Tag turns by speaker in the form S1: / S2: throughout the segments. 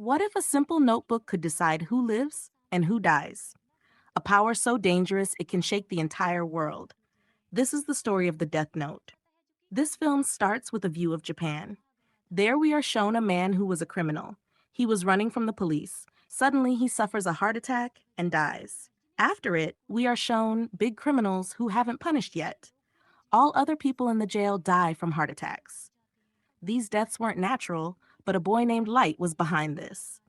S1: What if a simple notebook could decide who lives and who dies? A power so dangerous it can shake the entire world. This is the story of the Death Note. This film starts with a view of Japan. There we are shown a man who was a criminal. He was running from the police. Suddenly, he suffers a heart attack and dies. After it, we are shown big criminals who haven't punished yet. All other people in the jail die from heart attacks. These deaths weren't natural, but a boy named Light was behind this.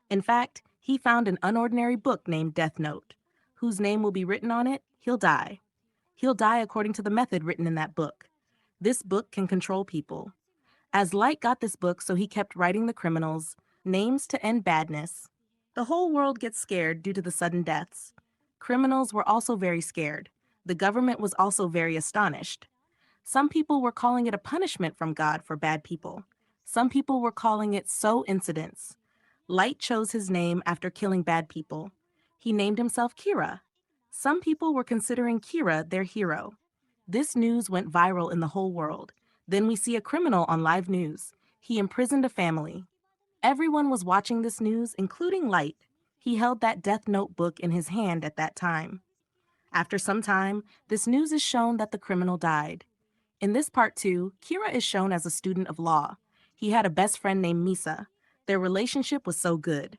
S1: In fact, he found an unordinary book named Death Note. Whose name will be written on it, he'll die. He'll die according to the method written in that book. This book can control people. As Light got this book, so he kept writing the criminals, names to end badness. The whole world gets scared due to the sudden deaths. Criminals were also very scared. The government was also very astonished. Some people were calling it a punishment from God for bad people. Some people were calling it so incidents. Light chose his name after killing bad people. He named himself Kira. Some people were considering Kira their hero. This news went viral in the whole world. Then we see a criminal on live news. He imprisoned a family. Everyone was watching this news, including Light. He held that Death Note book in his hand at that time. After some time, this news is shown that the criminal died. In this part 2, Kira is shown as a student of law. He had a best friend named Misa. Their relationship was so good.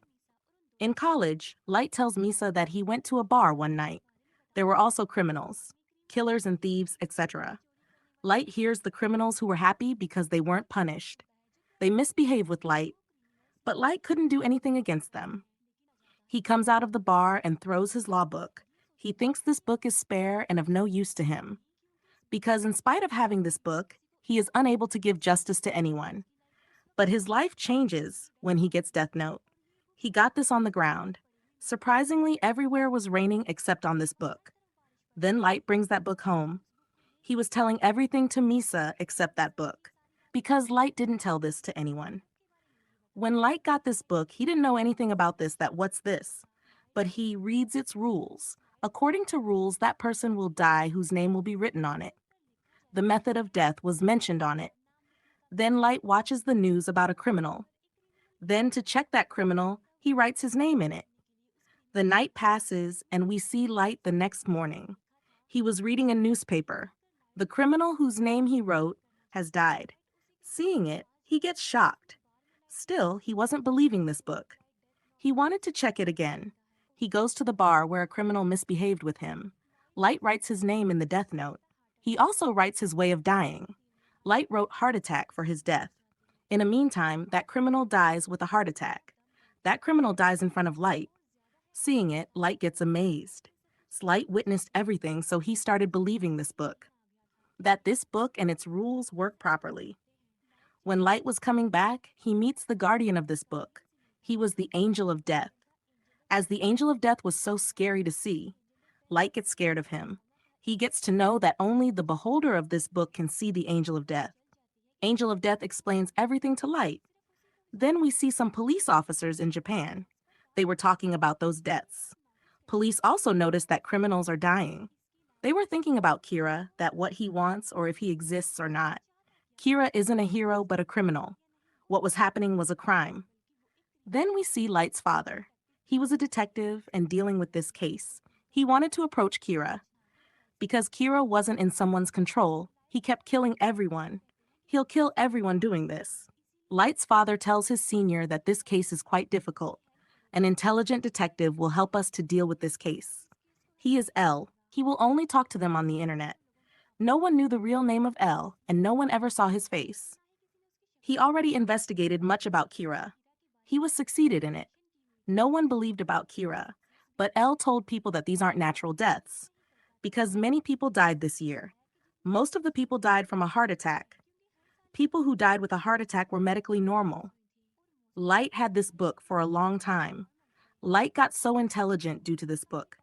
S1: In college, Light tells Misa that he went to a bar one night. There were also criminals, killers and thieves, etc. Light hears the criminals who were happy because they weren't punished. They misbehave with Light, but Light couldn't do anything against them. He comes out of the bar and throws his law book. He thinks this book is spare and of no use to him. Because in spite of having this book, he is unable to give justice to anyone. But his life changes when he gets Death Note. He got this on the ground. Surprisingly, everywhere was raining except on this book. Then Light brings that book home. He was telling everything to Misa except that book, because Light didn't tell this to anyone. When Light got this book, he didn't know anything about this, that what's this? But he reads its rules. According to rules, that person will die whose name will be written on it. The method of death was mentioned on it. Then Light watches the news about a criminal. Then to check that criminal, he writes his name in it. The night passes and we see Light the next morning. He was reading a newspaper. The criminal whose name he wrote has died. Seeing it, he gets shocked. Still, he wasn't believing this book. He wanted to check it again. He goes to the bar where a criminal misbehaved with him. Light writes his name in the Death Note. He also writes his way of dying. Light wrote heart attack for his death. In the meantime, that criminal dies with a heart attack. That criminal dies in front of Light. Seeing it, Light gets amazed. Light witnessed everything, so he started believing this book. That this book and its rules work properly. When Light was coming back, he meets the guardian of this book. He was the Angel of Death. As the Angel of Death was so scary to see, Light gets scared of him. He gets to know that only the beholder of this book can see the Angel of Death. Angel of Death explains everything to Light. Then we see some police officers in Japan. They were talking about those deaths. Police also noticed that criminals are dying. They were thinking about Kira, that what he wants or if he exists or not. Kira isn't a hero but a criminal. What was happening was a crime. Then we see Light's father. He was a detective and dealing with this case. He wanted to approach Kira. Because Kira wasn't in someone's control, he kept killing everyone. He'll kill everyone doing this. Light's father tells his senior that this case is quite difficult. An intelligent detective will help us to deal with this case. He is L. He will only talk to them on the internet. No one knew the real name of L, and no one ever saw his face. He already investigated much about Kira. He was succeeded in it. No one believed about Kira, but L told people that these aren't natural deaths, because many people died this year. Most of the people died from a heart attack. People who died with a heart attack were medically normal. Light had this book for a long time. Light got so intelligent due to this book.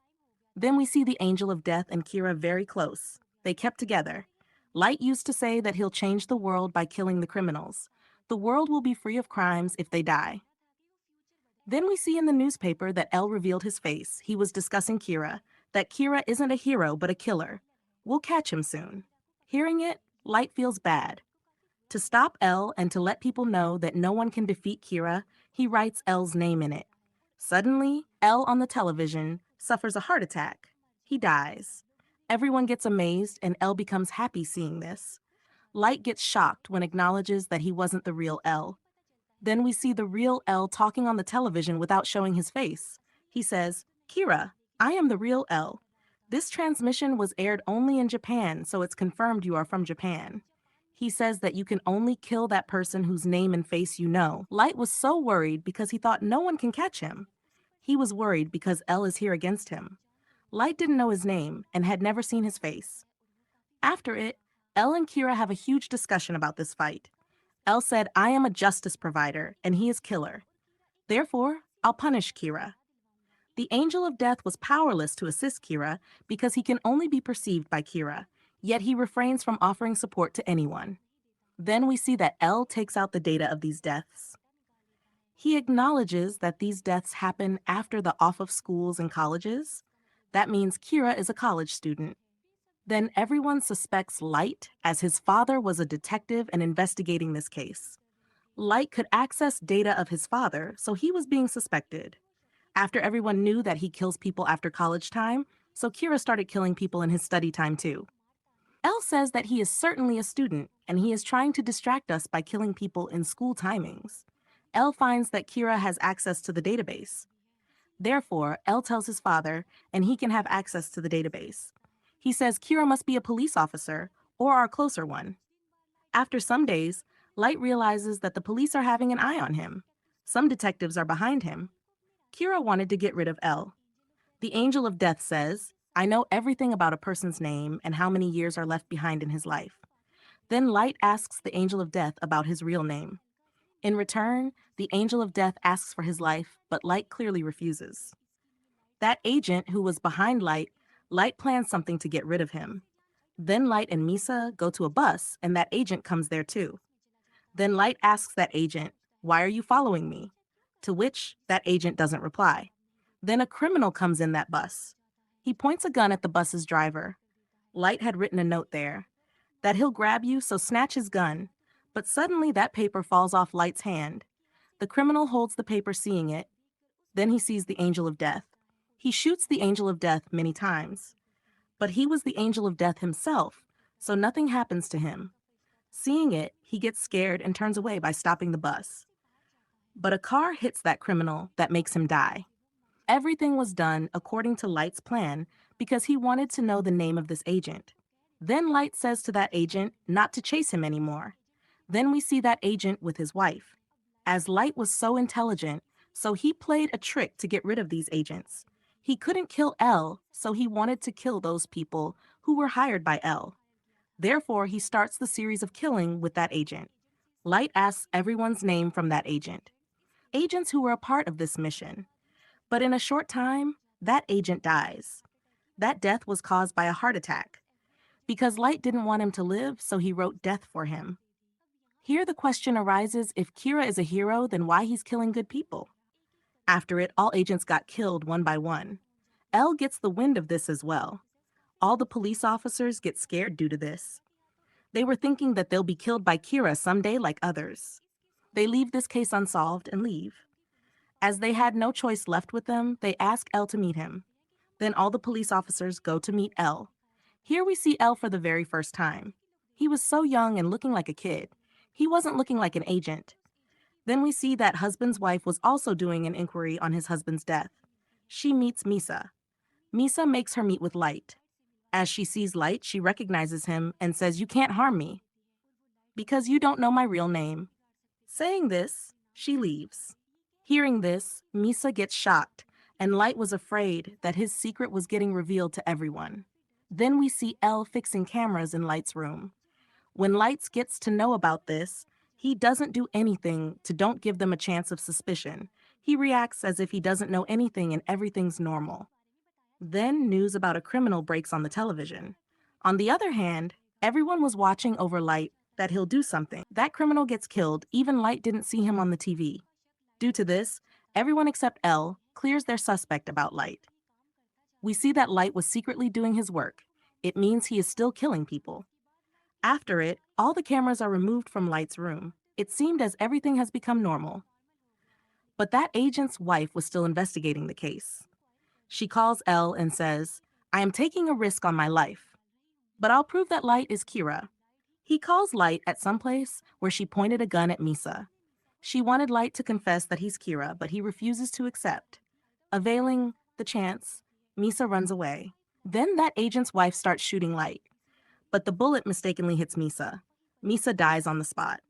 S1: Then we see the Angel of Death and Kira very close. They kept together. Light used to say that he'll change the world by killing the criminals. The world will be free of crimes if they die. Then we see in the newspaper that L revealed his face. He was discussing Kira, that Kira isn't a hero but a killer. We'll catch him soon. Hearing it, Light feels bad. To stop L and to let people know that no one can defeat Kira, He writes L's name in it. Suddenly, L on the television suffers a heart attack. He dies. Everyone gets amazed and L becomes happy seeing this. Light gets shocked when acknowledges that he wasn't the real L. Then we see the real L talking on the television without showing his face. He says, "Kira, I am the real L. This transmission was aired only in Japan, so it's confirmed you are from Japan." He says that you can only kill that person whose name and face you know. Light was so worried because he thought no one can catch him. He was worried because L is here against him. Light didn't know his name and had never seen his face. After it, L and Kira have a huge discussion about this fight. L said, "I am a justice provider, and he is killer. Therefore, I'll punish Kira." The Angel of Death was powerless to assist Kira because he can only be perceived by Kira, yet he refrains from offering support to anyone. Then we see that L takes out the data of these deaths. He acknowledges that these deaths happen after the off of schools and colleges. That means Kira is a college student. Then everyone suspects Light, as his father was a detective and investigating this case. Light could access data of his father, so he was being suspected. After everyone knew that he kills people after college time, so Kira started killing people in his study time too. L says that he is certainly a student, and he is trying to distract us by killing people in school timings. L finds that Kira has access to the database. Therefore, L tells his father, and he can have access to the database. He says Kira must be a police officer, or our closer one. After some days, Light realizes that the police are having an eye on him. Some detectives are behind him. Kira wanted to get rid of L. The Angel of Death says, "I know everything about a person's name and how many years are left behind in his life." Then Light asks the Angel of Death about his real name. In return, the Angel of Death asks for his life, but Light clearly refuses. That agent who was behind Light plans something to get rid of him. Then Light and Misa go to a bus, and that agent comes there too. Then Light asks that agent, "Why are you following me?" To which that agent doesn't reply. Then a criminal comes in that bus. He points a gun at the bus's driver. Light had written a note there that he'll grab you, so snatch his gun. But suddenly that paper falls off Light's hand. The criminal holds the paper, seeing it. Then he sees the Angel of Death. He shoots the Angel of Death many times. But he was the Angel of Death himself, so nothing happens to him. Seeing it, he gets scared and turns away by stopping the bus. But a car hits that criminal that makes him die. Everything was done according to Light's plan because he wanted to know the name of this agent. Then Light says to that agent not to chase him anymore. Then we see that agent with his wife. As Light was so intelligent, so he played a trick to get rid of these agents. He couldn't kill L, so he wanted to kill those people who were hired by L. Therefore, he starts the series of killing with that agent. Light asks everyone's name from that agent. Agents who were a part of this mission. But in a short time, that agent dies. That death was caused by a heart attack. Because Light didn't want him to live, so he wrote death for him. Here the question arises, if Kira is a hero, then why he's killing good people? After it, all agents got killed one by one. L gets the wind of this as well. All the police officers get scared due to this. They were thinking that they'll be killed by Kira someday like others. They leave this case unsolved and leave. As they had no choice left with them, they ask L to meet him. Then all the police officers go to meet L. Here we see L for the very first time. He was so young and looking like a kid. He wasn't looking like an agent. Then we see that husband's wife was also doing an inquiry on his husband's death. She meets Misa. Misa makes her meet with Light. As she sees Light, she recognizes him and says, "You can't harm me because you don't know my real name." Saying this, she leaves. Hearing this, Misa gets shocked, and Light was afraid that his secret was getting revealed to everyone. Then we see L fixing cameras in Light's room. When Light gets to know about this, he doesn't do anything to don't give them a chance of suspicion. He reacts as if he doesn't know anything and everything's normal. Then news about a criminal breaks on the television. On the other hand, everyone was watching over Light that he'll do something. That criminal gets killed, even Light didn't see him on the TV. Due to this, everyone except L clears their suspect about Light. We see that Light was secretly doing his work. It means he is still killing people. After it, all the cameras are removed from Light's room. It seemed as everything has become normal. But that agent's wife was still investigating the case. She calls Elle and says, I am taking a risk on my life, but I'll prove that Light is Kira. He calls Light at some place where she pointed a gun at Misa. She wanted Light to confess that he's Kira, but he refuses to accept. Availing the chance, Misa runs away. Then that agent's wife starts shooting Light, but the bullet mistakenly hits Misa. Misa dies on the spot.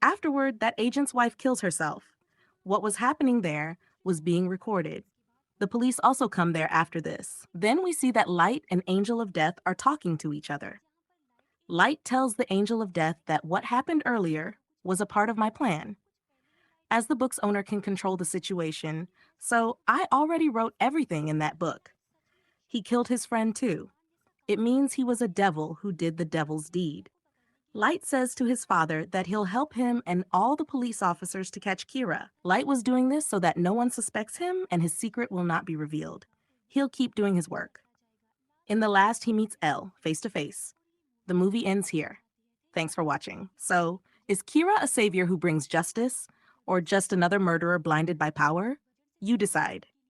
S1: Afterward, that agent's wife kills herself. What was happening there was being recorded. The police also come there after this. Then we see that Light and Angel of Death are talking to each other. Light tells the Angel of Death that what happened earlier was a part of my plan. As the book's owner can control the situation, so I already wrote everything in that book. He killed his friend too. It means he was a devil who did the devil's deed. Light says to his father that he'll help him and all the police officers to catch Kira. Light was doing this so that no one suspects him and his secret will not be revealed. He'll keep doing his work. In the last, he meets Elle face to face. The movie ends here. Thanks for watching. So, is Kira a savior who brings justice, or just another murderer blinded by power? You decide.